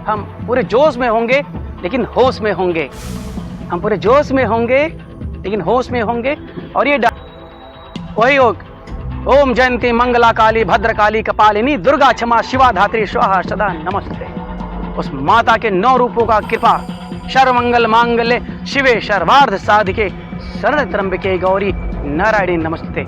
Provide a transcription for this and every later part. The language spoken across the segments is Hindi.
हम पूरे जोश में होंगे लेकिन होश में होंगे। हम पूरे जोश में होंगे लेकिन होश में होंगे। और ये वही ओम जयंती मंगला काली भद्रकाली कपालिनी दुर्गा क्षमा शिवा धात्री स्वाहा सदा नमस्ते। उस माता के 9 रूपों का कृपा। सर्वमंगल मांगल्ये शिवे सर्वार्थ साधिके शरण्य त्र्यंबके गौरी नारायणी नमस्ते।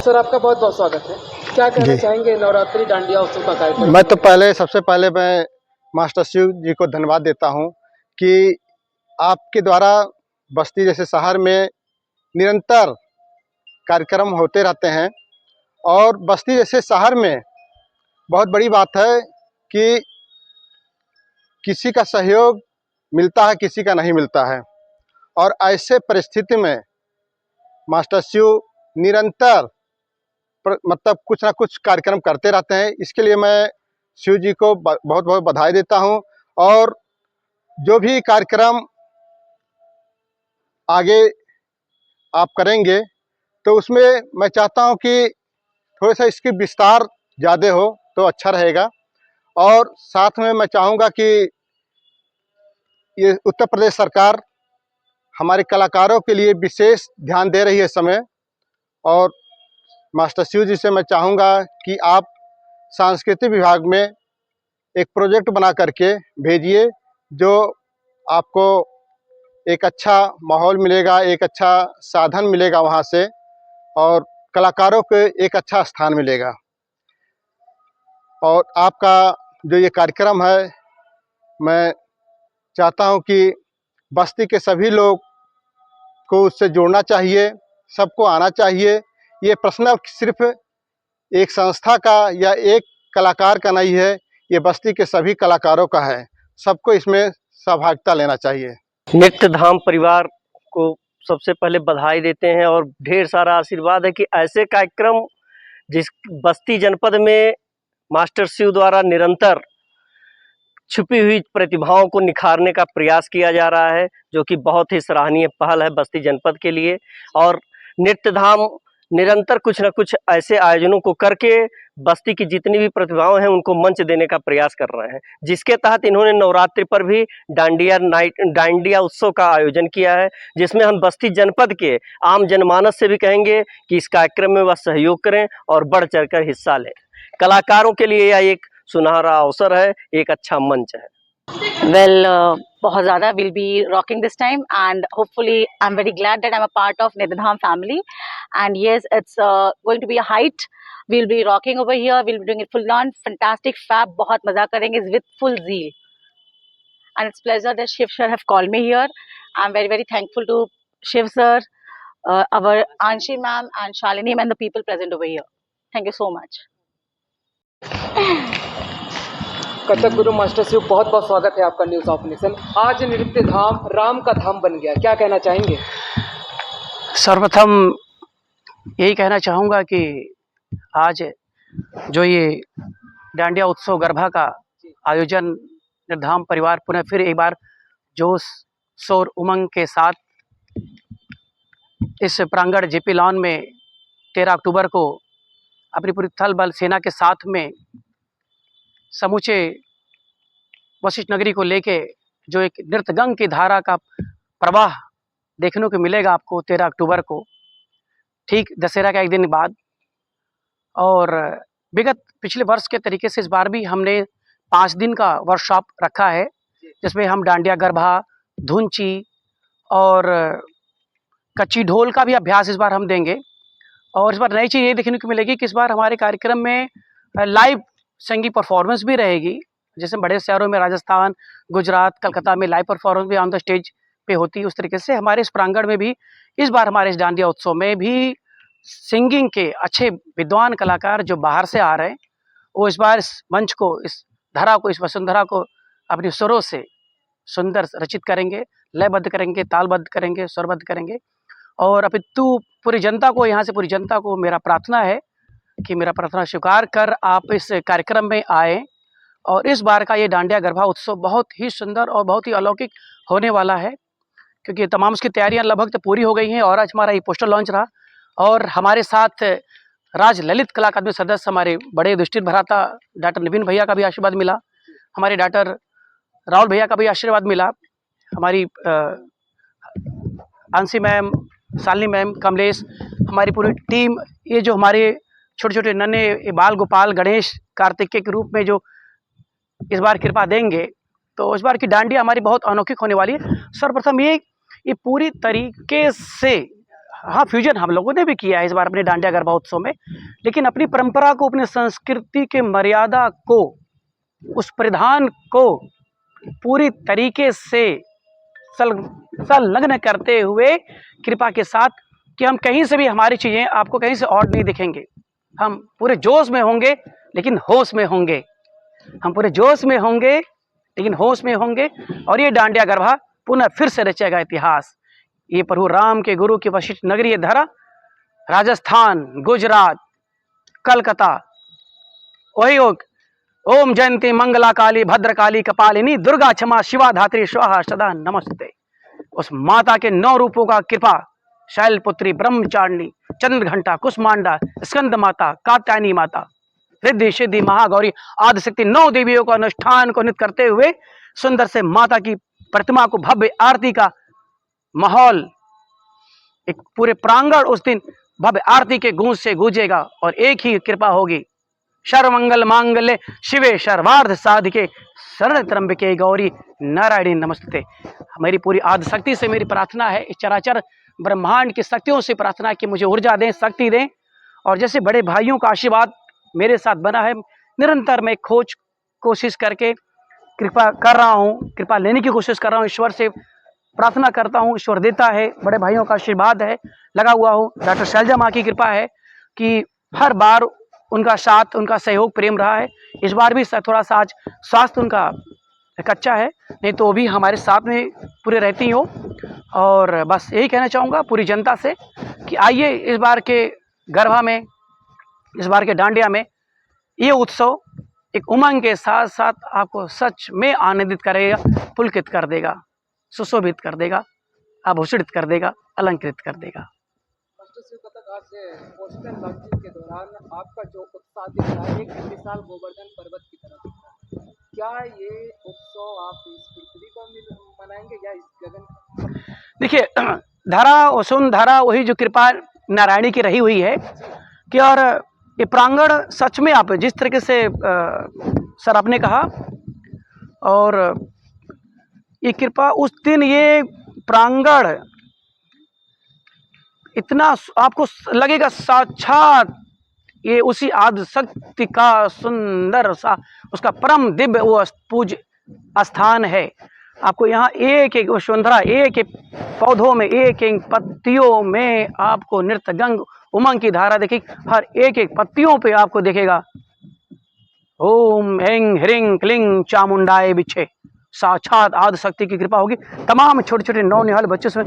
सर आपका बहुत बहुत स्वागत है। क्या कहना चाहेंगे नवरात्रि डांडिया उत्सव का कार्यक्रम? मैं तो सबसे पहले मैं मास्टर शिव जी को धन्यवाद देता हूं कि आपके द्वारा बस्ती जैसे शहर में निरंतर कार्यक्रम होते रहते हैं। और बस्ती जैसे शहर में बहुत बड़ी बात है कि किसी का सहयोग मिलता है, किसी का नहीं मिलता है। और ऐसे परिस्थिति में मास्टर शिव निरंतर मतलब कुछ ना कुछ कार्यक्रम करते रहते हैं। इसके लिए मैं शिव जी को बहुत बहुत बधाई देता हूं। और जो भी कार्यक्रम आगे आप करेंगे तो उसमें मैं चाहता हूं कि थोड़ा सा इसकी विस्तार ज़्यादा हो तो अच्छा रहेगा। और साथ में मैं चाहूँगा कि ये उत्तर प्रदेश सरकार हमारे कलाकारों के लिए विशेष ध्यान दे रही है इस समय। और मास्टर शिव जी से मैं चाहूँगा कि आप सांस्कृतिक विभाग में एक प्रोजेक्ट बना करके भेजिए, जो आपको एक अच्छा माहौल मिलेगा, एक अच्छा साधन मिलेगा वहाँ से, और कलाकारों को एक अच्छा स्थान मिलेगा। और आपका जो ये कार्यक्रम है, मैं चाहता हूँ कि बस्ती के सभी लोग को उससे जोड़ना चाहिए, सबको आना चाहिए। ये पर्सनल सिर्फ एक संस्था का या एक कलाकार का नहीं है, ये बस्ती के सभी कलाकारों का है। सबको इसमें सहभागिता लेना चाहिए। नृत्य धाम परिवार को सबसे पहले बधाई देते हैं और ढेर सारा आशीर्वाद है कि ऐसे कार्यक्रम जिस बस्ती जनपद में मास्टर शिव द्वारा निरंतर छुपी हुई प्रतिभाओं को निखारने का प्रयास किया जा रहा है, जो कि बहुत ही सराहनीय पहल है बस्ती जनपद के लिए। और नृत्य धाम निरंतर कुछ न कुछ ऐसे आयोजनों को करके बस्ती की जितनी भी प्रतिभाएं हैं उनको मंच देने का प्रयास कर रहे हैं, जिसके तहत इन्होंने नवरात्रि पर भी डांडिया उत्सव का आयोजन किया है, जिसमें हम बस्ती जनपद के आम जनमानस से भी कहेंगे कि इस कार्यक्रम में वह सहयोग करें और बढ़ चढ़कर हिस्सा लें। कलाकारों के लिए यह एक सुनहरा अवसर है, एक अच्छा मंच है। Well, बहुत ज़्यादा we'll be rocking this time, and hopefully I'm very glad that I'm a part of Nidham family. And yes, it's going to be a height. We'll be rocking over here. We'll be doing it full on, fantastic, fab. बहुत मजा करेंगे with full zeal. And it's pleasure that Shiv sir have called me here. I'm very very thankful to Shiv sir, our Anshi ma'am, and Shalini and the people present over here. Thank you so much. Kathak Guru master Shiv, बहुत बहुत स्वागत है आपका न्यूज़ ऑफ नेशन। आज नृत्य धाम राम का धाम बन गया, क्या कहना चाहेंगे? सर्वप्रथम यही कहना चाहूँगा कि आज जो ये डांडिया उत्सव गरबा का आयोजन निर्धाम परिवार पुनः फिर एक बार जोश शोर उमंग के साथ इस प्रांगण जेपी लॉन में 13 अक्टूबर को अपनी पूरी थल बल सेना के साथ में समूचे वशिष्ठ नगरी को लेके जो एक नृत्यगंग की धारा का प्रवाह देखने को मिलेगा आपको 13 अक्टूबर को, ठीक दशहरा का एक दिन बाद। और विगत पिछले वर्ष के तरीके से इस बार भी हमने 5 दिन का वर्कशॉप रखा है, जिसमें हम डांडिया गरबा, धुंची और कच्ची ढोल का भी अभ्यास इस बार हम देंगे। और इस बार नई चीज़ ये देखने को मिलेगी कि इस बार हमारे कार्यक्रम में लाइव संगीत परफॉर्मेंस भी रहेगी। जैसे बड़े शहरों में राजस्थान, गुजरात, कलकत्ता में लाइव परफॉर्मेंस भी ऑन द स्टेज पे होती है, उस तरीके से हमारे इस प्रांगण में भी इस बार हमारे इस डांडिया उत्सव में भी सिंगिंग के अच्छे विद्वान कलाकार जो बाहर से आ रहे हैं, वो इस बार इस मंच को, इस धरा को, इस वसुंधरा को अपनी स्वरों से सुंदर रचित करेंगे, लयबद्ध करेंगे, तालबद्ध करेंगे, स्वरबद्ध करेंगे। और अपितु पूरी जनता को, यहाँ से पूरी जनता को मेरा प्रार्थना है कि मेरा प्रार्थना स्वीकार कर आप इस कार्यक्रम में आए। और इस बार का ये डांडिया गरबा उत्सव बहुत ही सुंदर और बहुत ही अलौकिक होने वाला है, क्योंकि तमाम उसकी तैयारियां लगभग तो पूरी हो गई हैं और आज हमारा ये पोस्टर लॉन्च रहा। और हमारे साथ राज ललित कला अकादमी सदस्य हमारे बड़े दृष्टि भराता डॉक्टर निविन भैया का भी आशीर्वाद मिला, हमारे डॉक्टर राहुल भैया का भी आशीर्वाद मिला, हमारी ANSI ma'am, Shalini ma'am, Kamlesh, हमारी पूरी टीम, ये जो हमारे छोटे छोटे नन्हे बाल गोपाल, गणेश, कार्तिकेय के रूप में जो इस बार कृपा देंगे, तो इस बार की डांडिया हमारी बहुत अनोखी होने वाली है। सर्वप्रथम ये पूरी तरीके से, हाँ, फ्यूजन हम लोगों ने भी किया है इस बार अपने डांडिया गरबा उत्सव में, लेकिन अपनी परंपरा को, अपनी संस्कृति के मर्यादा को, उस परिधान को पूरी तरीके से संलग्न करते हुए कृपा के साथ कि हम कहीं से भी हमारी चीज़ें आपको कहीं से और नहीं दिखेंगे। हम पूरे जोश में होंगे लेकिन होश में होंगे, हम पूरे जोश में होंगे लेकिन होश में होंगे। और ये डांडिया गरबा पुनः फिर से रचेगा इतिहास। ये प्रभु राम के गुरु की वशिष्ठ नगरी धरा, राजस्थान, गुजरात, कलकत्ता, वही ओम जयंती मंगला काली भद्रकाली कपालिनी दुर्गा क्षमा शिवा धात्री स्वाहा सदा नमस्ते। उस माता के 9 रूपों का कृपा, शैलपुत्री, ब्रह्मचारिणी, चंद्रघंटा, कुष्मांडा, स्कंद माता, कात्यायनी माता, रिद्धि सिद्धि महागौरी आदिशक्ति 9 देवियों का अनुष्ठान को नित करते हुए सुंदर से माता की प्रतिमा को भव्य आरती का माहौल, एक पूरे प्रांगण उस दिन भव्य आरती के गूंज से गूंजेगा और एक ही कृपा होगी, सर्वमंगल मांगल्ये शिवे सर्वार्थ साधिके शरण त्र्यंबके गौरी नारायणी नमस्ते। मेरी पूरी आदिशक्ति से मेरी प्रार्थना है, इस चराचर ब्रह्मांड की शक्तियों से प्रार्थना है कि मुझे ऊर्जा दें, शक्ति दें। और जैसे बड़े भाइयों का आशीर्वाद मेरे साथ बना है, निरंतर मैं कोशिश करके कृपा कर रहा हूँ, कृपा लेने की कोशिश कर रहा हूँ, ईश्वर से प्रार्थना करता हूँ, ईश्वर देता है, बड़े भाइयों का आशीर्वाद है, लगा हुआ हूँ। डॉक्टर शैलजा माँ की कृपा है कि हर बार उनका साथ, उनका सहयोग, प्रेम रहा है। इस बार भी थोड़ा सा आज स्वास्थ्य उनका कच्चा है, नहीं तो वो भी हमारे साथ में पूरे रहती हो। और बस यही कहना चाहूँगा पूरी जनता से कि आइए इस बार के गरबा में, इस बार के डांडिया में, ये उत्सव एक उमंग के साथ साथ आपको सच में आनंदित करेगा, पुलकित कर देगा, सुशोभित कर देगा, आभूषित कर देगा, अलंकृत कर देगा। मास्टर शिव कथक, आज पोस्टर लॉन्चिंग के दौरान आपका जो उत्साह दिख रहा है, एक विशाल गोवर्धन पर्वत की तरह दिख रहा है। क्या ये उत्सव आप इस पृथ्वी को मनाएंगे या इस गगन? देखिए, धारा वसुंधरा वही जो कृपा नारायणी की रही हुई है कि, और ये प्रांगण सच में आप जिस तरीके से सर आपने कहा, और ये कृपा उस दिन, ये प्रांगण इतना आपको लगेगा साक्षात ये उसी आदिशक्ति का सुंदर सा, उसका परम दिव्य वो पूज स्थान है। आपको यहाँ एक एक वसुंधरा, एक एक पौधों में, एक एक पत्तियों में आपको नृत्य गंग उमंग की धारा देखेगी, हर एक एक पत्तियों पे आपको देखेगा ओम ऐं ह्रीं क्लीं चामुंडाए बिच्छे, साक्षात आदिशक्ति की कृपा होगी। तमाम छोटे छोटे नौनिहाल बच्चों से,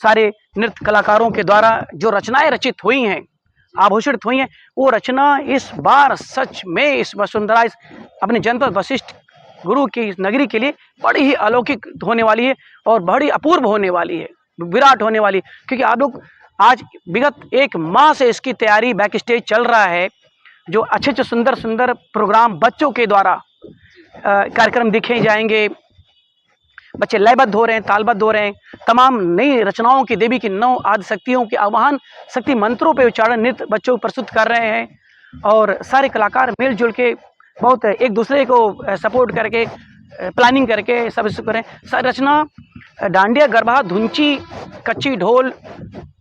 सारे नृत्य कलाकारों के द्वारा जो रचनाएं रचित हुई हैं, आभूषित हुई हैं, वो रचना इस बार सच में इस वसुंधरा, इस अपने जनपद वशिष्ठ गुरु की इस नगरी के लिए बड़ी ही अलौकिक होने वाली है और बड़ी अपूर्व होने वाली है, विराट होने वाली है। क्योंकि आप लोग आज विगत 1 माह से इसकी तैयारी बैक स्टेज चल रहा है, जो अच्छे अच्छे सुंदर सुंदर प्रोग्राम बच्चों के द्वारा कार्यक्रम दिखे जाएंगे, बच्चे लयबद्ध हो रहे हैं, तालबद्ध हो रहे हैं, तमाम नई रचनाओं की, देवी की 9 आदिशक्तियों के आवाहन शक्ति मंत्रों पे उच्चारण नृत्य बच्चों को प्रस्तुत कर रहे हैं। और सारे कलाकार मिलजुल के बहुत एक दूसरे को सपोर्ट करके, प्लानिंग करके सब इसको करें। रचना डांडिया गरबा, धुंची, कच्ची ढोल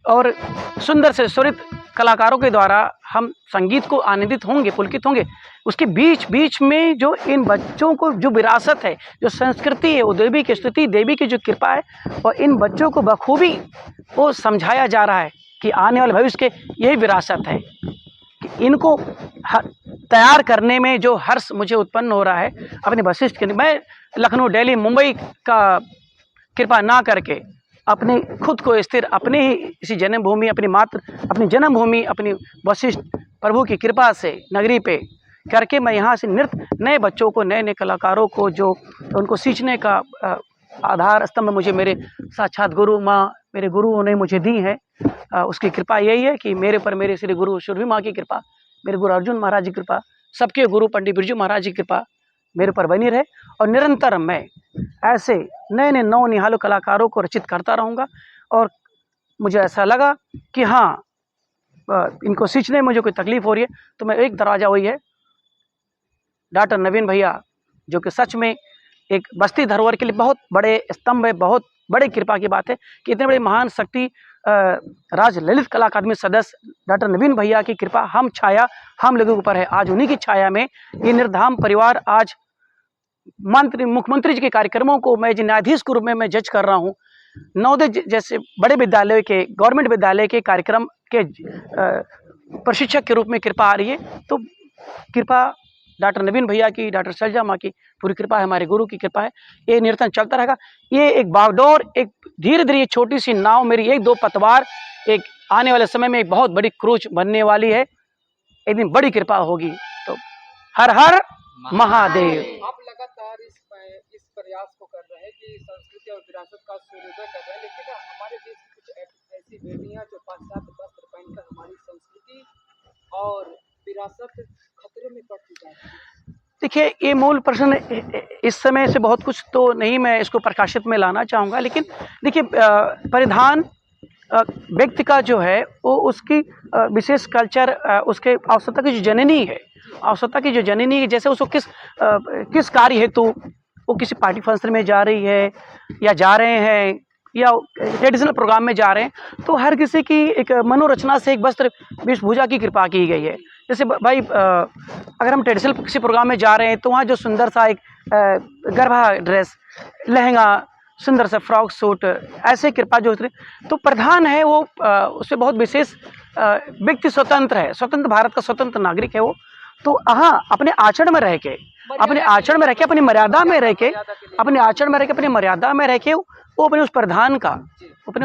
और सुंदर से स्वरित कलाकारों के द्वारा हम संगीत को आनंदित होंगे, पुलकित होंगे। उसके बीच बीच में जो इन बच्चों को जो विरासत है, जो संस्कृति है, वो देवी की स्तुति, देवी की जो कृपा है, और इन बच्चों को बखूबी वो समझाया जा रहा है कि आने वाले भविष्य के यही विरासत है कि इनको तैयार करने में जो हर्ष मुझे उत्पन्न हो रहा है अपने वशिष्ठ के, मैं लखनऊ, दिल्ली, मुंबई का कृपा ना करके अपने खुद को स्थिर अपने ही इसी जन्मभूमि, अपनी जन्मभूमि, अपनी वशिष्ठ प्रभु की कृपा से नगरी पे करके मैं यहाँ से नृत्य नए बच्चों को, नए नए कलाकारों को जो उनको सींचने का आधार स्तंभ मुझे मेरे साक्षात गुरु माँ, मेरे गुरुओं ने मुझे दी है। उसकी कृपा यही है कि मेरे पर मेरे श्री गुरु सुरभि माँ की कृपा, मेरे गुरु अर्जुन महाराज की कृपा, सबके गुरु पंडित बिरजू महाराज की कृपा मेरे पर बनी रहे और निरंतर मैं ऐसे नए नए नौ निहालों कलाकारों को रचित करता रहूँगा। और मुझे ऐसा लगा कि हाँ, इनको सींचने में मुझे कोई तकलीफ हो रही है तो मैं एक दरवाज़ा वही है डॉक्टर नवीन भैया, जो कि सच में एक बस्ती धरोहर के लिए बहुत बड़े स्तंभ है। बहुत बड़े कृपा की बात है कि इतने बड़े महान शक्ति राज ललित कला अकादमी सदस्य डॉक्टर नवीन भैया की कृपा हम लोगों के ऊपर है। आज उन्हीं की छाया में ये निर्धाम परिवार आज मुख्यमंत्री जी के कार्यक्रमों को मैं न्यायाधीश के रूप में मैं जज कर रहा हूँ। नवोदय जैसे बड़े विद्यालय के, गवर्नमेंट विद्यालय के कार्यक्रम के प्रशिक्षक के रूप में कृपा आ रही है। तो कृपा डॉक्टर नवीन भैया की, डॉक्टर शैलजा माँ की पूरी कृपा है, हमारे गुरु की कृपा है। ये निरंतर चलता रहेगा। ये एक बागडोर, एक धीरे धीरे छोटी सी नाव मेरी, एक दो पतवार, एक आने वाले समय में एक बहुत बड़ी क्रूज बनने वाली है। एक दिन बड़ी कृपा होगी। तो हर हर महादेव। आप लगातार इस प्रयास को कर रहे हैं कि संस्कृति और विरासत का सूर्योदय कर रहे हैं, लेकिन हमारे देश की कुछ ऐसी बेटियां जो पाश्चात्य वस्त्र पहनकर हमारी संस्कृति और विरासत खतरे में पड़ती जा रही है। देखिए, ये मूल प्रश्न इस समय से बहुत कुछ तो नहीं मैं इसको प्रकाशित में लाना चाहूँगा, लेकिन देखिए परिधान व्यक्ति का जो है वो उसकी विशेष कल्चर, उसके आवश्यकता की जो जननी है, आवश्यकता की जो जननी है, जैसे उसको किस कार्य हेतु वो किसी पार्टी फंक्शन में जा रही है या जा रहे हैं या ट्रेडिशनल प्रोग्राम में जा रहे हैं, तो हर किसी की एक मनोरचना से एक वस्त्र वेशभूषा की कृपा की गई है। जैसे भाई अगर हम ट्रेडिशनल किसी प्रोग्राम में जा रहे हैं तो वहाँ जो सुंदर सा एक गरबा ड्रेस, लहंगा, सुंदर सा फ्रॉक सूट, ऐसे कृपा जो तो प्रधान है वो उससे बहुत विशेष व्यक्ति स्वतंत्र है, स्वतंत्र भारत का स्वतंत्र नागरिक है वो। तो हाँ, अपने आचरण में रह के, अपने आचरण में रह के, अपनी मर्यादा में रह के, अपने आचरण में रह के, अपनी मर्यादा में रह के वो अपने उस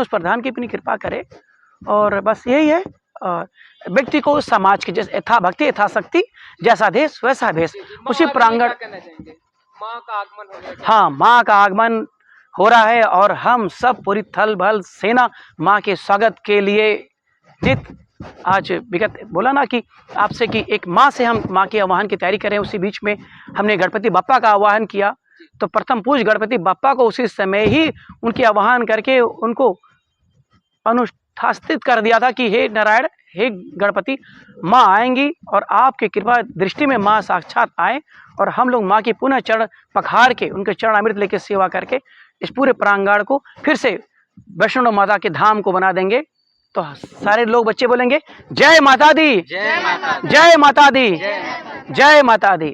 प्रधान की अपनी कृपा करे। और बस यही है, व्यक्ति को समाज के जैसे यथा भक्ति यथा शक्ति, जैसा देश वैसा भेष, उसी प्रांगण। माँ का आगमन हो गया। हाँ, माँ का आगमन हो रहा है और हम सब पूरी थल बल सेना माँ के स्वागत के लिए नित आज विगत बोला ना कि आपसे कि एक माँ से हम माँ के आवाहन की तैयारी करें। उसी बीच में हमने गणपति बप्पा का आवाहन किया, तो प्रथम पूज्य गणपति बप्पा को उसी समय ही उनके आवाहन करके उनको अनुष्ठापित कर दिया था कि हे नारायण, हे गणपति, माँ आएंगी और आपकी कृपा दृष्टि में माँ साक्षात आए और हम लोग माँ की पुनः चरण पखार के, उनके चरण अमृत लेके सेवा करके इस पूरे प्रांगण को फिर से वैष्णो माता के धाम को बना देंगे। तो सारे लोग बच्चे बोलेंगे जय माता दी, जय माता दी, जय माता दी, जय माता दी।